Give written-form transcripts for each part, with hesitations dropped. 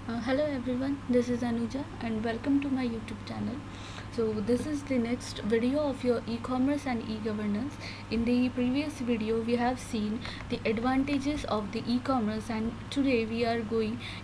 Hello everyone, this is Anuja and welcome to my YouTube channel. So this is the next video of your e-commerce and e-governance. In the previous video we have seen the advantages of the e-commerce, and today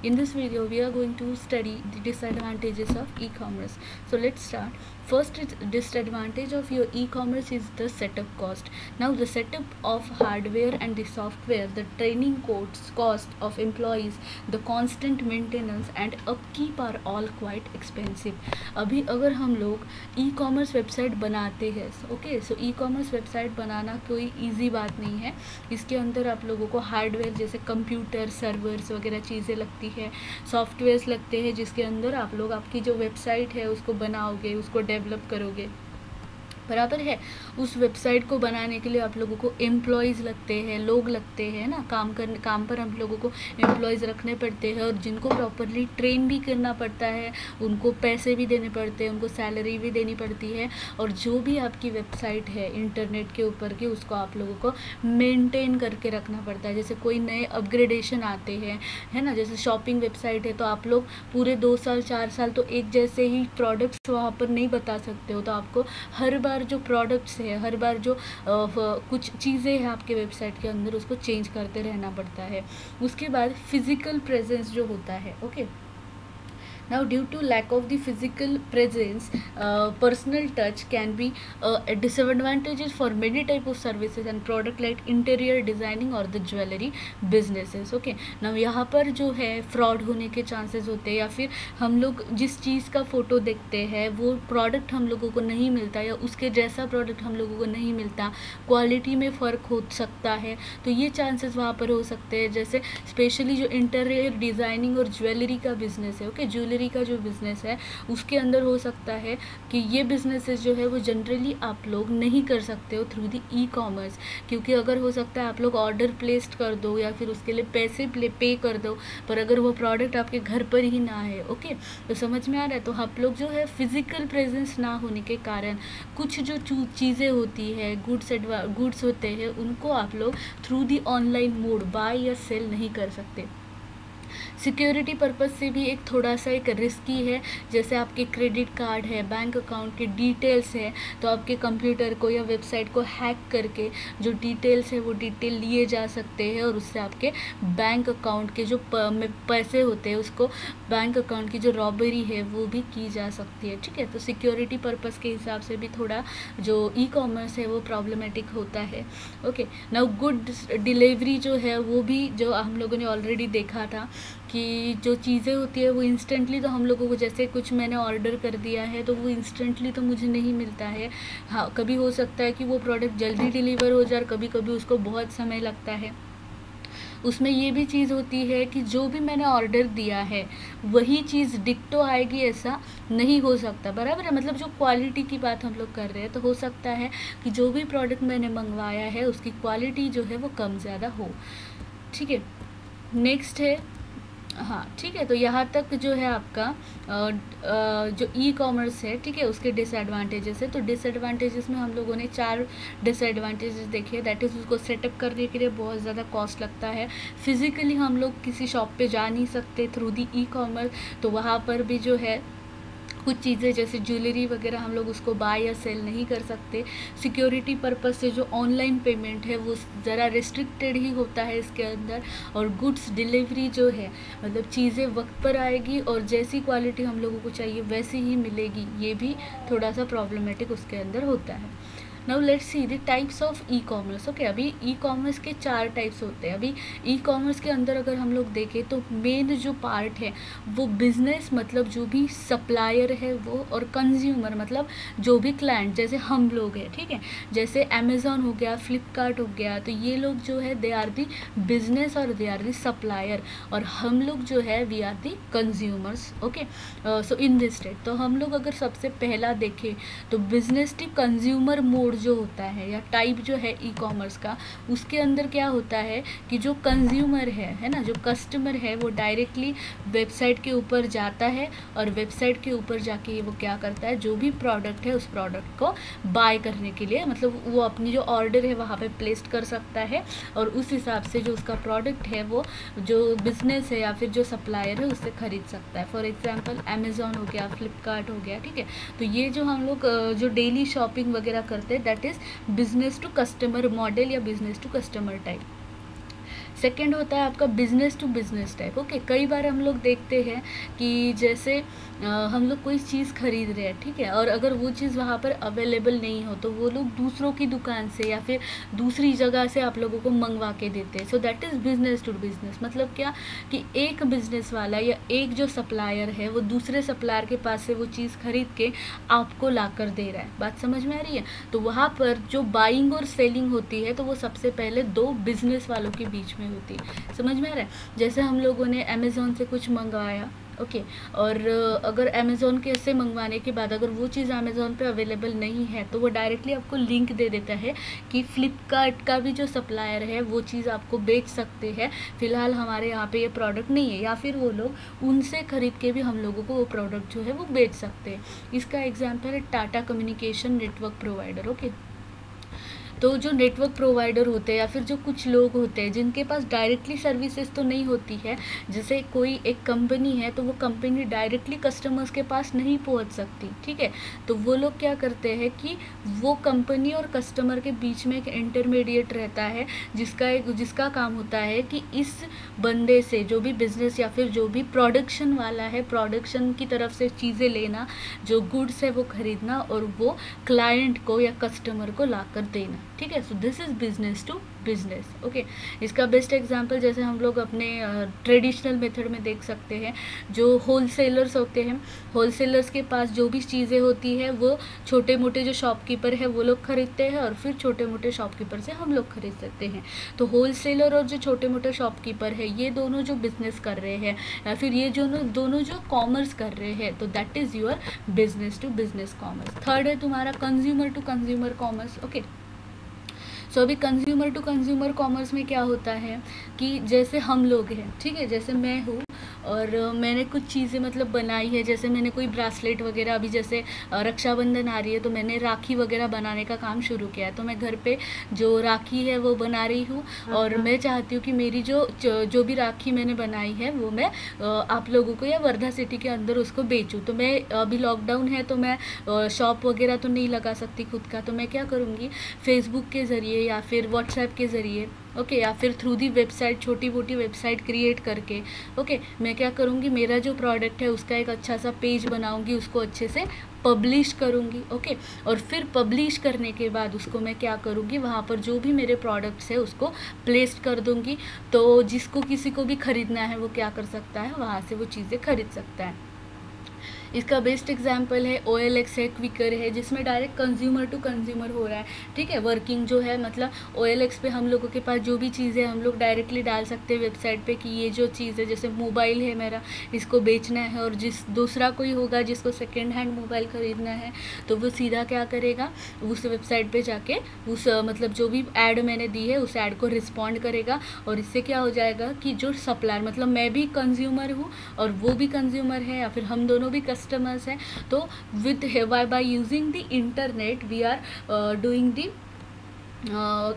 in this video we are going to study the disadvantages of e-commerce. So let's start. First disadvantage of your e-commerce is the setup cost. Now the setup of hardware and the software, the training cost of employees, the constant maintenance and upkeep are all quite expensive. अभी अगर हम लोग e commerce website बनाते हैं, okay, सो e commerce website बनाना कोई easy बात नहीं है. इसके अंदर आप लोगों को हार्डवेयर जैसे कंप्यूटर, सर्वर्स वगैरह चीज़ें लगती है, सॉफ्टवेयर्स लगते हैं जिसके अंदर आप लोग आपकी जो वेबसाइट है उसको बनाओगे, उसको डेवलप करोगे. बराबर है. उस वेबसाइट को बनाने के लिए आप लोगों को एम्प्लॉयज़ लगते हैं, लोग लगते हैं ना, काम पर हम लोगों को एम्प्लॉयज़ रखने पड़ते हैं और जिनको प्रॉपरली ट्रेन भी करना पड़ता है, उनको पैसे भी देने पड़ते हैं, उनको सैलरी भी देनी पड़ती है. और जो भी आपकी वेबसाइट है इंटरनेट के ऊपर की, उसको आप लोगों को मेंटेन करके रखना पड़ता है. जैसे कोई नए अपग्रेडेशन आते हैं, है ना, जैसे शॉपिंग वेबसाइट है तो आप लोग पूरे 2 साल 4 साल तो एक जैसे ही प्रोडक्ट्स वहाँ पर नहीं बता सकते हो. तो आपको हर बार जो प्रोडक्ट्स है, हर बार जो कुछ चीज़ें हैं आपके वेबसाइट के अंदर, उसको चेंज करते रहना पड़ता है. उसके बाद फिज़िकल प्रेजेंस जो होता है, okay. Now, due to lack of the physical presence, personal touch can be a disadvantages for many type of services and product like interior designing or the jewelry businesses. Okay, now यहाँ पर जो है fraud होने के chances होते हैं, या फिर हम लोग जिस चीज़ का फ़ोटो देखते हैं वो प्रोडक्ट हम लोगों को नहीं मिलता, या उसके जैसा प्रोडक्ट हम लोगों को नहीं मिलता, क्वालिटी में फ़र्क हो सकता है. तो ये चांसेस वहाँ पर हो सकते हैं. जैसे स्पेशली जो इंटीरियर डिज़ाइनिंग और ज्वेलरी का बिज़नेस है, ओके, ज्वेलरी का जो बिज़नेस है उसके अंदर हो सकता है कि ये बिजनेसेस जो है वो जनरली आप लोग नहीं कर सकते हो थ्रू द ई कॉमर्स, क्योंकि अगर हो सकता है आप लोग ऑर्डर प्लेस्ड कर दो या फिर उसके लिए पैसे पे कर दो, पर अगर वो प्रोडक्ट आपके घर पर ही ना है, ओके, तो समझ में आ रहा है. तो आप लोग जो है फिजिकल प्रेजेंस ना होने के कारण कुछ जो चीज़ें होती है, गुड्स होते हैं, उनको आप लोग through the online mode bye या सेल नहीं कर सकते. सिक्योरिटी पर्पज़ से भी एक थोड़ा सा एक रिस्की है. जैसे आपके क्रेडिट कार्ड है, बैंक अकाउंट के डिटेल्स है, तो आपके कंप्यूटर को या वेबसाइट को हैक करके जो डिटेल्स है वो डिटेल लिए जा सकते हैं और उससे आपके बैंक अकाउंट के जो पैसे होते हैं, उसको बैंक अकाउंट की जो रॉबरी है वो भी की जा सकती है. ठीक है, तो सिक्योरिटी पर्पज़ के हिसाब से भी थोड़ा जो ई कॉमर्स है वो प्रॉब्लमेटिक होता है. ओके, नाउ गुड डिलीवरी जो है वो भी जो हम लोगों ने ऑलरेडी देखा था कि जो चीज़ें होती है वो इंस्टेंटली, तो हम लोगों को जैसे कुछ मैंने ऑर्डर कर दिया है तो वो इंस्टेंटली तो मुझे नहीं मिलता है. हाँ, कभी हो सकता है कि वो प्रोडक्ट जल्दी डिलीवर हो जाए, कभी कभी उसको बहुत समय लगता है. उसमें ये भी चीज़ होती है कि जो भी मैंने ऑर्डर दिया है वही चीज़ डिक्टो आएगी, ऐसा नहीं हो सकता. बराबर है, मतलब जो क्वालिटी की बात हम लोग कर रहे हैं, तो हो सकता है कि जो भी प्रोडक्ट मैंने मंगवाया है उसकी क्वालिटी जो है वो कम ज़्यादा हो. ठीक है, नेक्स्ट है, हाँ ठीक है, तो यहाँ तक जो है आपका जो ई कॉमर्स है, ठीक है, उसके डिसएडवांटेजेस है. तो डिसएडवांटेजेस में हम लोगों ने 4 डिसएडवांटेजेस देखे. दैट इज़ उसको सेटअप करने के लिए बहुत ज़्यादा कॉस्ट लगता है. फिज़िकली हम लोग किसी शॉप पे जा नहीं सकते थ्रू दी ई कॉमर्स, तो वहाँ पर भी जो है कुछ चीज़ें जैसे ज्वेलरी वगैरह हम लोग उसको बाय या सेल नहीं कर सकते. सिक्योरिटी पर्पस से जो ऑनलाइन पेमेंट है वो ज़रा रिस्ट्रिक्टेड ही होता है इसके अंदर. और गुड्स डिलीवरी जो है, मतलब चीज़ें वक्त पर आएगी और जैसी क्वालिटी हम लोगों को चाहिए वैसी ही मिलेगी, ये भी थोड़ा सा प्रॉब्लमेटिक उसके अंदर होता है. Now let's see the types of e commerce. Okay, अभी ई कॉमर्स के 4 टाइप्स होते हैं. अभी ई कॉमर्स के अंदर अगर हम लोग देखें तो मेन जो पार्ट है वो बिजनेस, मतलब जो भी सप्लायर है वो, और कंज्यूमर मतलब जो भी क्लाइंट, जैसे हम लोग हैं, ठीक है, जैसे अमेज़ॉन हो गया, फ्लिपकार्ट हो गया, तो ये लोग जो है दे आर दी बिजनेस और दे आर दी सप्लायर, और हम लोग जो है we are the consumers. Okay, so in this state, तो हम लोग अगर सबसे पहला देखें तो business to consumer mode mode जो होता है या टाइप जो है ई कॉमर्स का, उसके अंदर क्या होता है कि जो कंज्यूमर है ना, जो कस्टमर है, वो डायरेक्टली वेबसाइट के ऊपर जाता है और वेबसाइट के ऊपर जाके वो क्या करता है, जो भी प्रोडक्ट है उस प्रोडक्ट को बाय करने के लिए, मतलब वो अपनी जो ऑर्डर है वहाँ पे प्लेस कर सकता है और उस हिसाब से जो उसका प्रोडक्ट है वो जो बिजनेस है या फिर जो सप्लायर है उससे खरीद सकता है। फॉर एग्जांपल अमेज़ॉन हो गया, फ्लिपकार्ट हो गया, ठीक है। तो ये जो हम लोग जो डेली शॉपिंग वगैरह करते हैं, that is business to customer model या business to customer type. Second होता है आपका business to business type. Okay, कई बार हम लोग देखते हैं कि जैसे हम लोग कोई चीज़ खरीद रहे हैं, ठीक है, और अगर वो चीज़ वहाँ पर अवेलेबल नहीं हो तो वो लोग दूसरों की दुकान से या फिर दूसरी जगह से आप लोगों को मंगवा के देते हैं। So that is business to business. मतलब क्या कि एक बिजनेस वाला या एक जो सप्लायर है वो दूसरे सप्लायर के पास से वो चीज़ खरीद के आपको ला कर दे रहा है। बात समझ में आ रही है? तो वहाँ पर जो बाइंग और सेलिंग होती है तो वो सबसे पहले दो बिजनेस वालों के बीच में होती है। समझ में आ रहा है? जैसे हम लोगों ने अमेज़ॉन से कुछ मंगवाया, ओके, और अगर अमेज़ॉन के से मंगवाने के बाद अगर वो चीज़ अमेज़ॉन पे अवेलेबल नहीं है तो वो डायरेक्टली आपको लिंक दे देता है कि फ्लिपकार्ट का भी जो सप्लायर है वो चीज़ आपको बेच सकते हैं, फ़िलहाल हमारे यहाँ पे ये प्रोडक्ट नहीं है, या फिर वो लोग उनसे ख़रीद के भी हम लोगों को वो प्रोडक्ट जो है वो बेच सकते हैं। इसका एग्जाम्पल है Tata communication network provider. Okay, तो जो नेटवर्क प्रोवाइडर होते हैं या फिर जो कुछ लोग होते हैं जिनके पास डायरेक्टली सर्विसेज तो नहीं होती है, जैसे कोई एक कंपनी है तो वो कंपनी डायरेक्टली कस्टमर्स के पास नहीं पहुंच सकती, ठीक है, तो वो लोग क्या करते हैं कि वो कंपनी और कस्टमर के बीच में एक इंटरमीडिएट रहता है जिसका काम होता है कि इस बंदे से जो भी बिजनेस या फिर जो भी प्रोडक्शन वाला है, प्रोडक्शन की तरफ से चीज़ें लेना, जो गुड्स है वो खरीदना और वो क्लाइंट को या कस्टमर को ला कर देना, ठीक है। So this is business to business. Okay, इसका बेस्ट एग्जांपल जैसे हम लोग अपने ट्रेडिशनल मेथड में देख सकते हैं, जो होलसेलर्स होते हैं, होलसेलर्स के पास जो भी चीज़ें होती है वो छोटे मोटे जो शॉपकीपर है वो लोग खरीदते हैं और फिर छोटे मोटे शॉपकीपर से हम लोग खरीद सकते हैं। तो होलसेलर और जो छोटे मोटे शॉपकीपर है ये दोनों जो बिजनेस कर रहे हैं या फिर ये जो दोनों जो कॉमर्स कर रहे हैं, तो that is your business to business commerce. Third है तुम्हारा consumer to consumer commerce. Okay, so अभी कंज्यूमर टू कंज्यूमर कॉमर्स में क्या होता है कि जैसे हम लोग हैं, ठीक है, जैसे मैं हूँ और मैंने कुछ चीज़ें मतलब बनाई है, जैसे मैंने कोई ब्रासलेट वगैरह, अभी जैसे रक्षाबंधन आ रही है तो मैंने राखी वगैरह बनाने का काम शुरू किया है, तो मैं घर पे जो राखी है वो बना रही हूँ और मैं चाहती हूँ कि मेरी जो भी राखी मैंने बनाई है वो मैं आप लोगों को या वर्धा सिटी के अंदर उसको बेचूँ। तो मैं अभी लॉकडाउन है तो मैं शॉप वगैरह तो नहीं लगा सकती खुद का, तो मैं क्या करूँगी, फेसबुक के ज़रिए या फिर व्हाट्सएप के ज़रिए, ओके, या फिर थ्रू दी वेबसाइट, छोटी मोटी वेबसाइट क्रिएट करके, ओके, मैं क्या करूँगी, मेरा जो प्रोडक्ट है उसका एक अच्छा सा पेज बनाऊँगी, उसको अच्छे से पब्लिश करूँगी, ओके, और फिर पब्लिश करने के बाद उसको मैं क्या करूँगी, वहाँ पर जो भी मेरे प्रोडक्ट्स है उसको प्लेस कर दूँगी, तो जिसको किसी को भी ख़रीदना है वो क्या कर सकता है, वहाँ से वो चीज़ें खरीद सकता है। इसका बेस्ट एग्जांपल है OLX है, क्विकर है, जिसमें डायरेक्ट कंज्यूमर टू कंज्यूमर हो रहा है, ठीक है। वर्किंग जो है मतलब OLX पे हम लोगों के पास जो भी चीज़ है हम लोग डायरेक्टली डाल सकते हैं वेबसाइट पे कि ये जो चीज़ है, जैसे मोबाइल है मेरा, इसको बेचना है, और जिस दूसरा कोई होगा जिसको सेकेंड हैंड मोबाइल ख़रीदना है तो वो सीधा क्या करेगा, उस वेबसाइट पर जाके उस मतलब जो भी ऐड मैंने दी है उस ऐड को रिस्पॉन्ड करेगा, और इससे क्या हो जाएगा कि जो सप्लायर, मतलब मैं भी कंज्यूमर हूँ और वो भी कंज्यूमर है या फिर हम दोनों भी कस्टमर्स हैं, तो with by using the internet we are doing the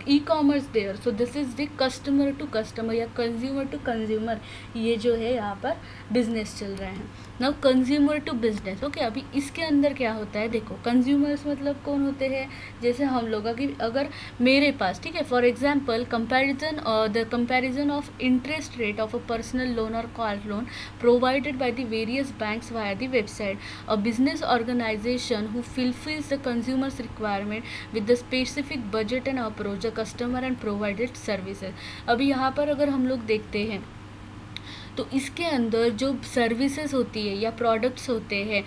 e-commerce there. So this is the customer to customer या कंज्यूमर टू कंज्यूमर, ये जो है यहाँ पर बिजनेस चल रहा है। Now consumer to business. Okay, अभी इसके अंदर क्या होता है, देखो कंज्यूमर्स मतलब कौन होते हैं, जैसे हम लोग अगर मेरे पास, ठीक है, for example comparison of interest rate of a personal loan और car loan provided by the various banks via the website, a business organization who fulfils the consumers requirement with the specific budget and approach the customer and provided services. अभी यहाँ पर अगर हम लोग देखते हैं तो इसके अंदर जो सर्विसेज होती है या प्रोडक्ट्स होते हैं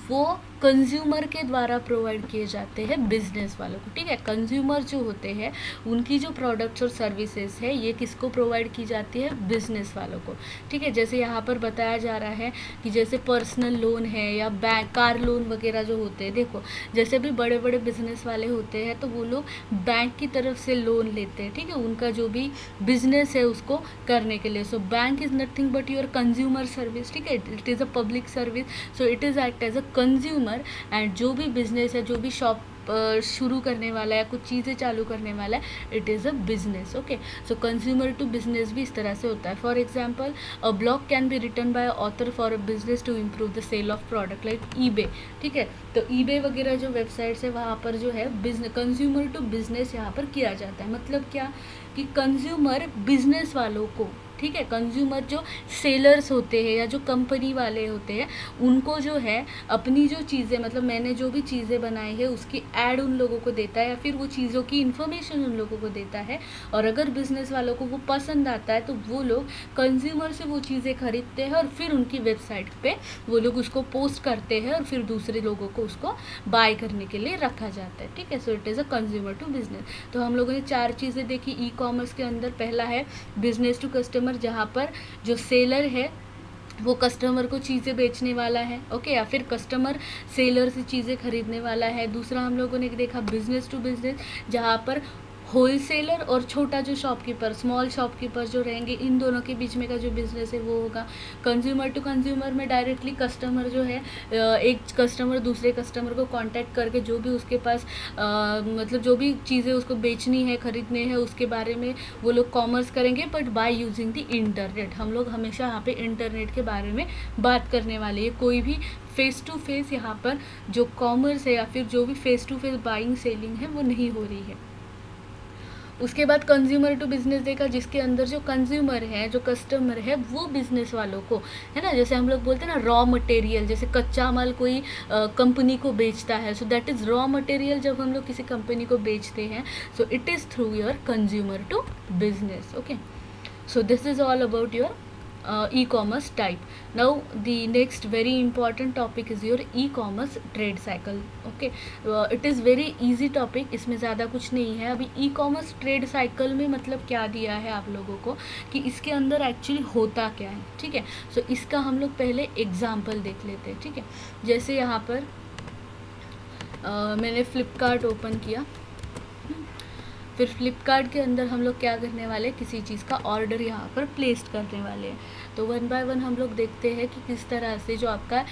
वो कंज्यूमर के द्वारा प्रोवाइड किए जाते हैं बिजनेस वालों को, ठीक है। कंज्यूमर जो होते हैं उनकी जो प्रोडक्ट्स और सर्विसेज है ये किसको प्रोवाइड की जाती है, बिजनेस वालों को, ठीक है। जैसे यहाँ पर बताया जा रहा है कि जैसे पर्सनल लोन है या बैंक कार लोन वगैरह जो होते हैं, देखो जैसे भी बड़े बड़े बिजनेस वाले होते हैं तो वो लोग बैंक की तरफ से लोन लेते हैं, ठीक है, उनका जो भी बिजनेस है उसको करने के लिए। So bank is nothing but your consumer service, ठीक है, it is a public service, so it is act as a consumer. And जो भी बिजनेस है, जो भी शॉप शुरू करने वाला है, कुछ चीज़ें चालू करने वाला है, it is a business, okay. So consumer to business भी इस तरह से होता है। For example a blog can be written by author for a business to improve the sale of product like eBay, ठीक है। तो ईबे वगैरह जो वेबसाइट्स है वहाँ पर जो है बिजनेस, कंज्यूमर टू बिजनेस यहाँ पर किया जाता है। मतलब क्या कि कंज्यूमर बिजनेस वालों को, ठीक है, कंज्यूमर जो सेलर्स होते हैं या जो कंपनी वाले होते हैं उनको जो है अपनी जो चीज़ें, मतलब मैंने जो भी चीज़ें बनाई है उसकी ऐड उन लोगों को देता है या फिर वो चीज़ों की इन्फॉर्मेशन उन लोगों को देता है। और अगर बिजनेस वालों को वो पसंद आता है तो वो लोग कंज्यूमर से वो चीज़ें खरीदते हैं और फिर उनकी वेबसाइट पे वो लोग उसको पोस्ट करते हैं और फिर दूसरे लोगों को उसको बाय करने के लिए रखा जाता है, ठीक है। So it is a consumer to business. तो हम लोगों ने 4 चीज़ें देखी ई कॉमर्स के अंदर। पहला है बिजनेस टू कस्टमर, जहाँ पर जो सेलर है वो कस्टमर को चीज़ें बेचने वाला है, ओके, या फिर कस्टमर सेलर से चीज़ें खरीदने वाला है। दूसरा हम लोगों ने देखा बिजनेस टू बिजनेस, जहाँ पर होलसेलर और छोटा जो शॉपकीपर, स्मॉल शॉपकीपर जो रहेंगे, इन दोनों के बीच में का जो बिज़नेस है वो होगा। कंज्यूमर टू कंज्यूमर में डायरेक्टली कस्टमर जो है, एक कस्टमर दूसरे कस्टमर को कांटेक्ट करके जो भी उसके पास मतलब जो भी चीज़ें उसको बेचनी है, खरीदने हैं, उसके बारे में वो लोग कॉमर्स करेंगे, but by using the internet. हम लोग हमेशा यहाँ पे इंटरनेट के बारे में बात करने वाले हैं। कोई भी फेस टू फेस यहाँ पर जो कॉमर्स है या फिर जो भी face to face buying selling है वो नहीं हो रही है। उसके बाद कंज्यूमर टू बिजनेस देखा, जिसके अंदर जो कंज्यूमर है, जो कस्टमर है, वो बिजनेस वालों को, है ना, जैसे हम लोग बोलते हैं ना रॉ मटेरियल, जैसे कच्चा माल कोई कंपनी को बेचता है, so that is raw material. जब हम लोग किसी कंपनी को बेचते हैं so it is through your consumer to business, okay. So this is all about your e-commerce type. Now the next very important topic is your e-commerce trade cycle, okay. It is very easy topic, इसमें ज़्यादा कुछ नहीं है। अभी e-commerce trade cycle में मतलब क्या दिया है आप लोगों को कि इसके अंदर एक्चुअली होता क्या है, ठीक है। सो इसका हम लोग पहले एग्जाम्पल देख लेते हैं, ठीक है। जैसे यहाँ पर मैंने फ्लिपकार्ट ओपन किया, फिर फ्लिपकार्ट के अंदर हम लोग क्या करने वाले हैं, किसी चीज़ का ऑर्डर यहाँ पर प्लेस करने वाले हैं। तो 1 बाय 1 हम लोग देखते हैं कि किस तरह से जो आपका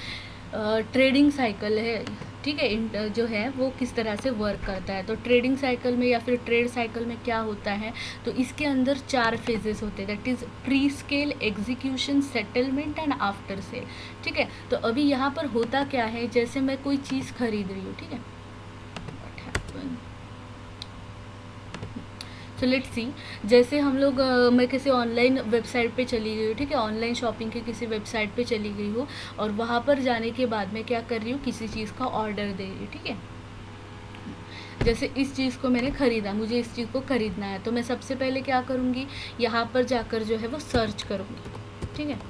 ट्रेडिंग साइकिल है, ठीक है, जो है वो किस तरह से वर्क करता है। तो ट्रेडिंग साइकिल में या फिर ट्रेड साइकिल में क्या होता है, तो इसके अंदर 4 फेजेस होते हैं, that is pre scale, execution, settlement and after sale, ठीक है। तो अभी यहाँ पर होता क्या है, जैसे मैं कोई चीज़ खरीद रही हूँ, ठीक है, तो लेट्स सी, जैसे हम लोग मैं किसी ऑनलाइन वेबसाइट पे चली गई हूँ, ठीक है, ऑनलाइन शॉपिंग की किसी वेबसाइट पे चली गई हूँ और वहाँ पर जाने के बाद मैं क्या कर रही हूँ, किसी चीज़ का ऑर्डर दे रही हूँ, ठीक है। जैसे इस चीज़ को मैंने ख़रीदा, मुझे इस चीज़ को ख़रीदना है, तो मैं सबसे पहले क्या करूँगी, यहाँ पर जाकर जो है वो सर्च करूँगी, ठीक है।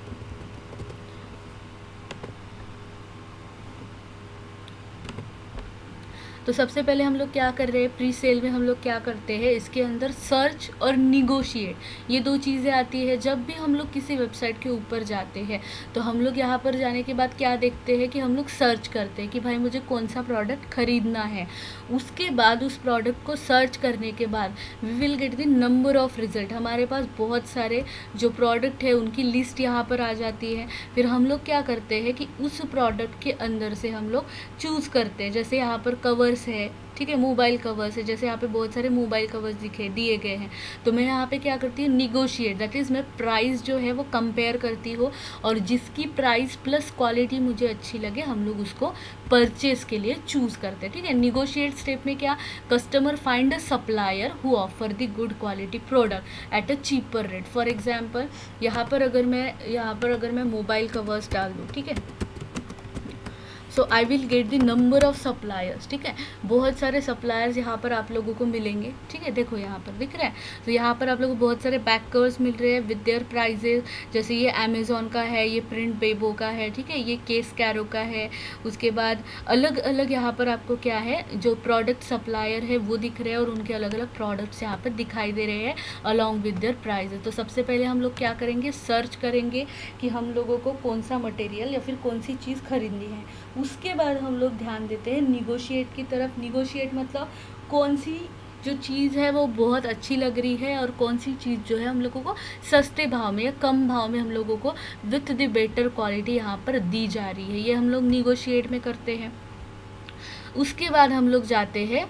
तो सबसे पहले हम लोग क्या कर रहे हैं, प्री सेल में हम लोग क्या करते हैं, इसके अंदर सर्च और निगोशिएट, ये 2 चीज़ें आती है। जब भी हम लोग किसी वेबसाइट के ऊपर जाते हैं तो हम लोग यहाँ पर जाने के बाद क्या देखते हैं कि हम लोग सर्च करते हैं कि भाई मुझे कौन सा प्रोडक्ट ख़रीदना है। उसके बाद उस प्रोडक्ट को सर्च करने के बाद we will get the number of result. हमारे पास बहुत सारे जो प्रोडक्ट है उनकी लिस्ट यहाँ पर आ जाती है। फिर हम लोग क्या करते हैं कि उस प्रोडक्ट के अंदर से हम लोग चूज़ करते हैं। जैसे यहाँ पर कवर्स है, ठीक है, मोबाइल कवर्स है, जैसे यहाँ पे बहुत सारे मोबाइल कवर्स दिए गए हैं, तो मैं यहाँ पे क्या करती हूँ, निगोशिएट, दैट इज़ मैं प्राइस जो है वो कंपेयर करती हूँ और जिसकी प्राइस प्लस क्वालिटी मुझे अच्छी लगे हम लोग उसको परचेज के लिए चूज़ करते हैं, ठीक है। निगोशिएट स्टेप में क्या, customer find a supplier who offer the good quality product at a cheaper rate. For example यहाँ पर अगर मैं मोबाइल कवर्स डाल दूँ, ठीक है, so I will get the number of suppliers, ठीक है। बहुत सारे सप्लायर्स यहाँ पर आप लोगों को मिलेंगे, ठीक है। देखो यहाँ पर दिख रहा है, तो यहाँ पर आप लोगों को बहुत सारे बैकर्स मिल रहे हैं विद देयर प्राइजेस। जैसे ये अमेजोन का है, ये प्रिंट बेबो का है, ठीक है, ये केस कैरो का है। उसके बाद अलग अलग यहाँ पर आपको क्या है, जो प्रोडक्ट सप्लायर है वो दिख रहे हैं और उनके अलग अलग प्रोडक्ट्स यहाँ पर दिखाई दे रहे हैं अलॉन्ग विद देयर प्राइजेस। तो सबसे पहले हम लोग क्या करेंगे, सर्च करेंगे कि हम लोगों को कौन सा मटेरियल या फिर कौन सी चीज़ खरीदनी है। उसके बाद हम लोग ध्यान देते हैं निगोशिएट की तरफ। निगोशिएट मतलब कौन सी जो चीज़ है वो बहुत अच्छी लग रही है और कौन सी चीज़ जो है हम लोगों को सस्ते भाव में या कम भाव में हम लोगों को विथ द बेटर क्वालिटी यहाँ पर दी जा रही है, ये हम लोग निगोशिएट में करते हैं। उसके बाद हम लोग जाते हैं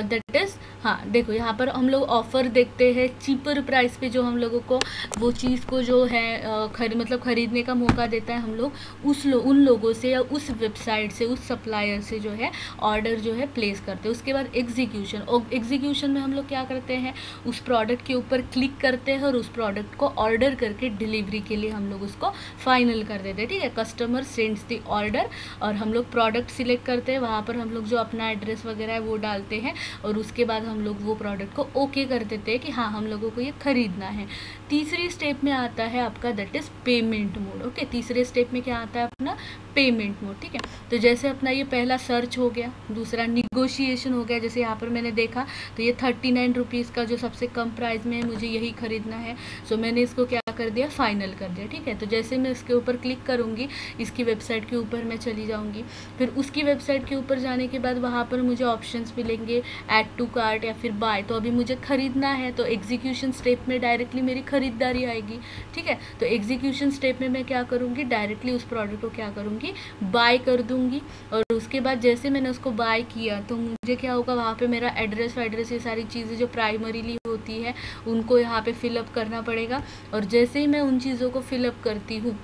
दैट इज़, हाँ देखो यहाँ पर हम लोग ऑफ़र देखते हैं चीपर प्राइस पे, जो हम लोगों को वो चीज़ को जो है खरीदने का मौका देता है। हम लोग उन लोगों से या उस वेबसाइट से, उस सप्लायर से जो है ऑर्डर जो है प्लेस करते हैं। उसके बाद एग्जीक्यूशन, और एग्जीक्यूशन में हम लोग क्या करते हैं, उस प्रोडक्ट के ऊपर क्लिक करते हैं और उस प्रोडक्ट को ऑर्डर करके डिलीवरी के लिए हम लोग उसको फाइनल कर देते हैं, ठीक है। कस्टमर सेंड्स द ऑर्डर और हम लोग प्रोडक्ट सिलेक्ट करते हैं, वहाँ पर हम लोग जो अपना एड्रेस वगैरह है वो डालते हैं और उसके बाद हम लोग वो प्रोडक्ट को ओके कर देते हैं कि हाँ हम लोगों को ये खरीदना है। तीसरी स्टेप में आता है आपका that is payment mode, okay. तीसरे स्टेप में क्या आता है अपना पेमेंट मोड, ठीक है। तो जैसे अपना ये पहला सर्च हो गया, दूसरा निगोशिएशन हो गया। जैसे यहाँ पर मैंने देखा तो ये 39 रुपीज़ का जो सबसे कम प्राइस में है, मुझे यही खरीदना है। सो मैंने इसको क्या कर दिया, फाइनल कर दिया, ठीक है। तो जैसे मैं इसके ऊपर क्लिक करूँगी, इसकी वेबसाइट के ऊपर मैं चली जाऊँगी। फिर उसकी वेबसाइट के ऊपर जाने के बाद वहाँ पर मुझे ऑप्शंस मिलेंगे ऐड टू कार्ट या फिर बाय। तो अभी मुझे खरीदना है तो एग्जीक्यूशन स्टेप में डायरेक्टली मेरी खरीदारी आएगी, ठीक है। तो एग्जीक्यूशन स्टेप में मैं क्या करूँगी, डायरेक्टली उस प्रोडक्ट को क्या करूँगी, बाय कर दूँगी। और उसके बाद जैसे मैंने उसको बाय किया तो मुझे क्या होगा, वहाँ पे मेरा एड्रेस ये सारी चीज़ें जो प्राइमरीली होती है उनको यहाँ पे फिलअप करना पड़ेगा। और जैसे ही मैं उन चीज़ों को फिलअप करती हूँ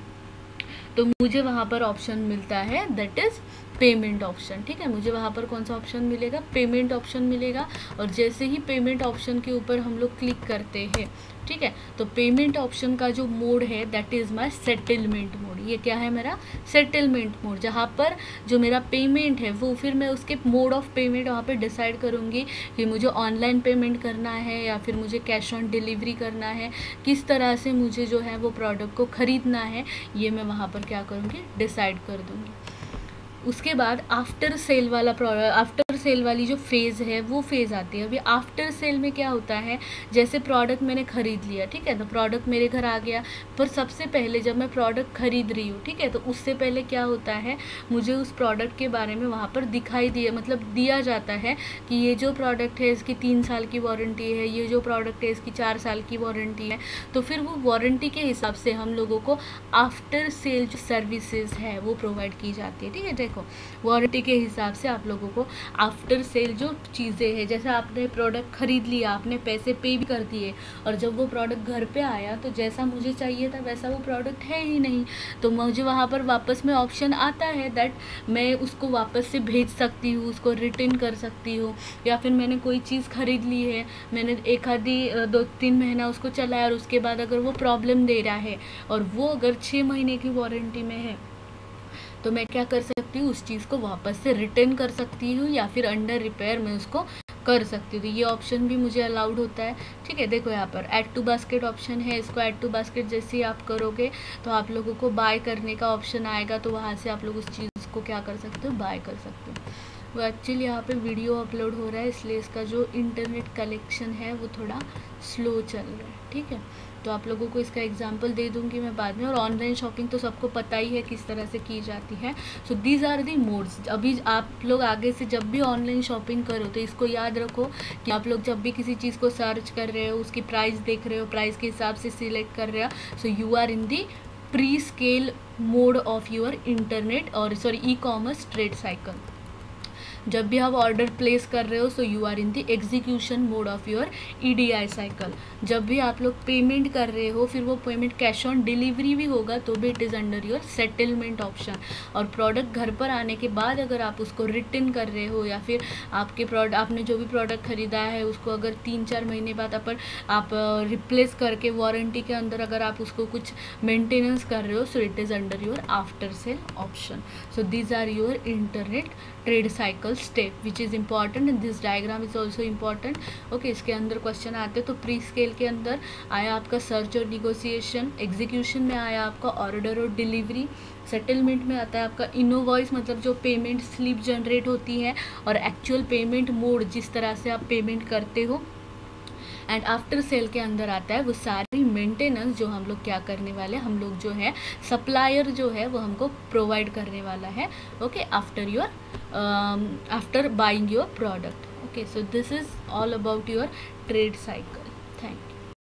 तो मुझे वहाँ पर ऑप्शन मिलता है दैट इज़ पेमेंट ऑप्शन, ठीक है। मुझे वहाँ पर कौन सा ऑप्शन मिलेगा, पेमेंट ऑप्शन मिलेगा। और जैसे ही पेमेंट ऑप्शन के ऊपर हम लोग क्लिक करते हैं, ठीक है, तो पेमेंट ऑप्शन का जो मोड है that is my settlement mode. ये क्या है मेरा सेटलमेंट मोड, जहाँ पर जो मेरा पेमेंट है वो फिर मैं उसके मोड ऑफ पेमेंट वहाँ पे डिसाइड करूँगी कि मुझे ऑनलाइन पेमेंट करना है या फिर मुझे कैश ऑन डिलीवरी करना है, किस तरह से मुझे जो है वो प्रोडक्ट को ख़रीदना है, ये मैं वहाँ पर क्या करूँगी, डिसाइड कर दूँगी। उसके बाद आफ्टर सेल वाली जो फेज़ है वो फेज़ आती है। अभी आफ्टर सेल में क्या होता है, जैसे प्रोडक्ट मैंने ख़रीद लिया, ठीक है, तो प्रोडक्ट मेरे घर आ गया। पर सबसे पहले जब मैं प्रोडक्ट ख़रीद रही हूँ, ठीक है, तो उससे पहले क्या होता है, मुझे उस प्रोडक्ट के बारे में वहाँ पर दिया जाता है कि ये जो प्रोडक्ट है इसकी 3 साल की वारंटी है, ये जो प्रोडक्ट है इसकी 4 साल की वारंटी है। तो फिर वो वारंटी के हिसाब से हम लोगों को आफ्टर सेल जो सर्विसेज है वो प्रोवाइड की जाती है, ठीक है। देखो वारंटी के हिसाब से आप लोगों को आफ्टर सेल जो चीज़ें हैं, जैसे आपने प्रोडक्ट ख़रीद लिया, आपने पैसे पे भी कर दिए और जब वो प्रोडक्ट घर पे आया तो जैसा मुझे चाहिए था वैसा वो प्रोडक्ट है ही नहीं, तो मुझे वहाँ पर वापस में ऑप्शन आता है दैट मैं उसको वापस से भेज सकती हूँ, उसको रिटर्न कर सकती हूँ। या फिर मैंने कोई चीज़ ख़रीद ली है, मैंने एक आधी 2-3 महीना उसको चलाया और उसके बाद अगर वो प्रॉब्लम दे रहा है और वो अगर 6 महीने की वारंटी में है तो मैं क्या कर सकती हूँ, उस चीज़ को वापस से रिटर्न कर सकती हूँ या फिर अंडर रिपेयर में उसको कर सकती हूँ। तो ये ऑप्शन भी मुझे अलाउड होता है, ठीक है। देखो यहाँ पर ऐड टू बास्केट ऑप्शन है, इसको ऐड टू बास्केट जैसे ही आप करोगे तो आप लोगों को बाय करने का ऑप्शन आएगा, तो वहाँ से आप लोग उस चीज़ को क्या कर सकते हो, बाय कर सकते हो। वो एक्चुअली यहाँ पे वीडियो अपलोड हो रहा है इसलिए इसका जो इंटरनेट कलेक्शन है वो थोड़ा स्लो चल रहा है, ठीक है। तो आप लोगों को इसका एग्जांपल दे दूंगी मैं बाद में। और ऑनलाइन शॉपिंग तो सबको पता ही है किस तरह से की जाती है। So these are the modes. अभी आप लोग आगे से जब भी ऑनलाइन शॉपिंग करो तो इसको याद रखो कि आप लोग जब भी किसी चीज़ को सर्च कर रहे हो, उसकी प्राइस देख रहे हो, प्राइस के हिसाब से सिलेक्ट कर रहे हो, so you are in the pre scale mode of your internet और ई-कॉमर्स ट्रेड साइकिल। जब भी आप ऑर्डर प्लेस कर रहे हो so you are in the execution mode of your EDI cycle. जब भी आप लोग पेमेंट कर रहे हो फिर वो पेमेंट कैश ऑन डिलीवरी भी होगा तो भी it is under your settlement option. और प्रोडक्ट घर पर आने के बाद अगर आप उसको रिटर्न कर रहे हो या फिर आपने जो भी प्रोडक्ट खरीदा है उसको अगर 3-4 महीने बाद आप रिप्लेस करके वारंटी के अंदर अगर आप उसको कुछ मेंटेनेंस कर रहे हो so it is under your after sale option. So these are your internet trade cycle step which is important and this diagram is also important. Okay, इसके अंदर क्वेश्चन आते तो प्री स्केल के अंदर आया आपका सर्च और निगोसिएशन, एग्जीक्यूशन में आया आपका ऑर्डर और डिलीवरी, सेटलमेंट में आता है आपका इनवॉइस मतलब जो पेमेंट स्लिप जनरेट होती है और एक्चुअल पेमेंट मोड जिस तरह से आप पेमेंट करते हो, एंड आफ्टर सेल के अंदर आता है वो सारी मेंटेनेंस जो हम लोग क्या करने वाले हैं, हम लोग जो है सप्लायर जो है वो हमको प्रोवाइड करने वाला है। Okay, after buying your product. Okay, so this is all about your trade cycle. Thank you.